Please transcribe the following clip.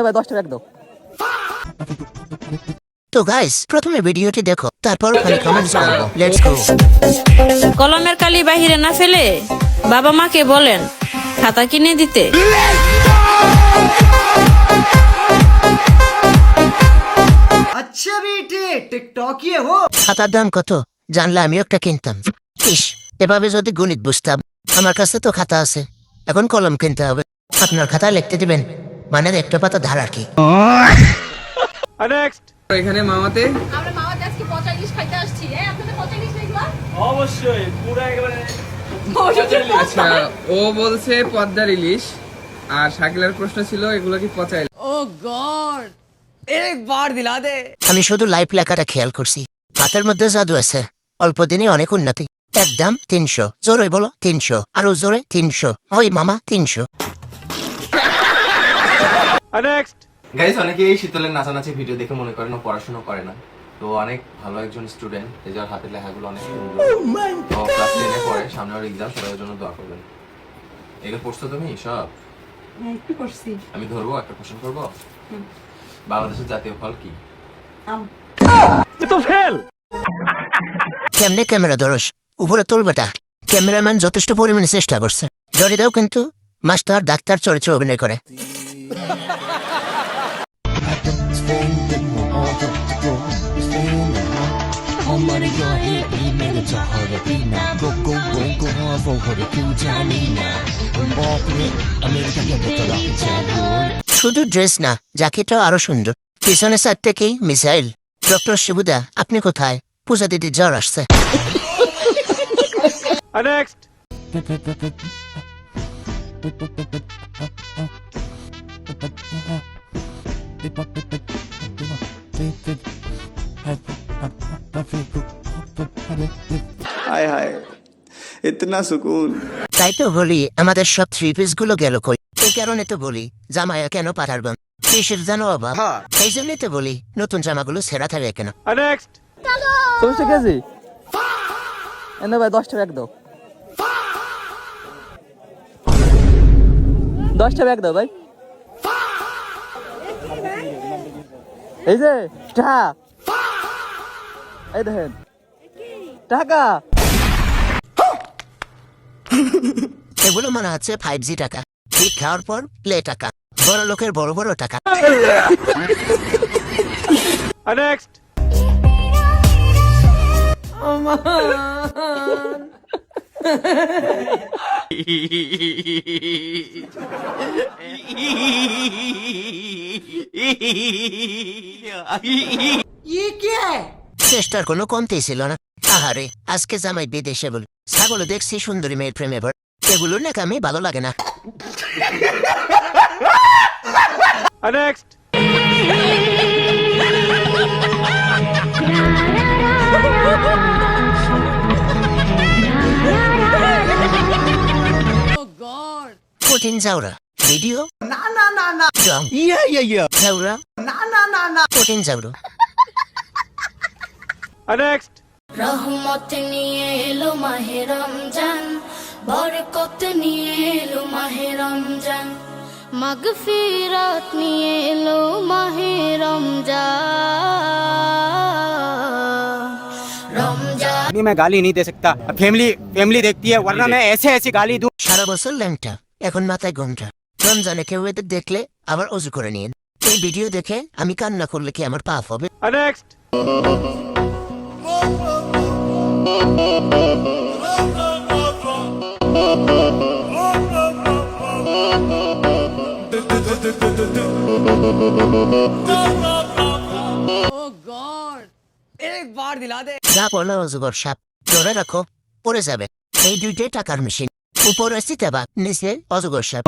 ভাই 10 টাকা দাও। তো গাইস প্রথমে ভিডিওটি দেখো, তারপর খালি কমেন্টস করো। Let's go. কলমের কালি বাহিরে না ফেলে বাবা মাকে বলেন খাতা কিনে দিতে। अच्छा बेटे टिकटॉकिए हो। খাতার দাম কত জানলে আমিও একটা কিনতাম। ইস, এভাবে যদি গণিত বুঝতাম। আমার কাছে তো খাতা আছে, এখন কলম কিনতে হবে। আপনার খাতা লিখতে দিবেন, মানে একটা পাতা ধার আর কি। এখানে মামাতে আমরা মামাতে আজকে পচা ইলিশ খাইতে আসছি। আপনাদের পচা ইলিশ দেখবা? অবশ্যই পুরো একেবারে। আচ্ছা, ও বলছে পদ্মার ইলিশ, আর শাকিলার প্রশ্ন ছিল এগুলো কি পচা ইলিশ। ओ गॉड एक बार दिला दे। আমি শুধু লাইফ লেখাটা খেয়াল করছি, হাতের মধ্যে জাদু আছে। অল্প দিনে অনেক উন্নতি। একদম 300, জোরে বলো 300, আরো জোরে 300। ওই মামা 300। গাইস, অনেকে এই শীতলের নাচানাচি ভিডিও দেখে মনে করেন ও পড়াশোনা করে না। তো অনেক ভালো একজন স্টুডেন্ট, এই যার হাতের লেখাগুলো অনেক সুন্দর। ও ক্লাস 10 পড়ে, সামনে ওর এক্সাম, সবাই ওর জন্য দোয়া করবেন। এগুলো পড়ছো তুমি সব? একটু করছি। আমি ধরবো, একটা কোশ্চেন করবো। বাংলাদেশের জাতীয় ফল কি? কেমনে ক্যামেরা ধরস, উপরে তুলবেটা। ক্যামেরাম্যান যথেষ্ট পরিমাণে চেষ্টা করছে। জরিদাও কিন্তু মাস্টার ডাক্তার চরিত্রে অভিনয় করে। শুধু ড্রেস না, জ্যাকেটও আরো সুন্দর। পিছনে সাইড থেকেই মিসাইল। ডক্টর শিবুদা, আপনি কোথায়? পূজা দিদির জ্বর আসছে। हाय हाय इतना सुकून। তাই তো বলি আমাদের সব থ্রি পিস গুলো গেল কই। এই কারণে তো বলি জামায়া কেন পাঠাবেন, কিসের জানো অভাব। এই জন্যই তো বলি নতুন জামাগুলো ছেঁড়া থাকে কেন। 24 টাকা কেজি। এনে ভাই 10 টাকা দাও। 10 টাকা দাও ভাই। এই যে টাকা, এই দেখেন টাকা। এগুলো মনে হচ্ছে 5G টাকা। ঠিক খাওয়ার পর প্লে টাকা, বড় লোকের বড় বড় টাকা। ये क्या है? চেষ্টার কোনো কমতি ছিল না। আহারে, আজকে জামাই বিদেশে বল, ছাগল দেখছি সুন্দরী মেয়ের প্রেমে ভর। এগুলো নাকি আমি ভালো লাগে না। ओ गॉड কঠিন যাওরা ভিডিও ना ना ना ना যাওরা ना ना ना ना। কঠিন যাওরা। রহমত নিয়ে এলো মাহে রমজান, বরকত নিয়ে এলো মাহে রমজান, মাগফিরাত নিয়ে এলো মাহে রমজান। রমজান मैं गाली नहीं दे सकता, फैमिली देखती है, वरना मैं ऐसे ऐसी गाली दूं। সারা বছর ল্যাংটা, এখন মাথায় ঘোমটা। রমজানে কেউ এদের দেখলে আবার অজু করে নিন। এই ভিডিও দেখে আমি কান্না করলে কি আমার পাপ হবে? ओ गॉड एक बार दिला दे। যা পড়লো অজুগর সাপ, ধরে রাখো পড়ে যাবে। এই দুইটাই টাকার মেশিন, উপরে সিতাবা, নিচে অজুগর সাপ।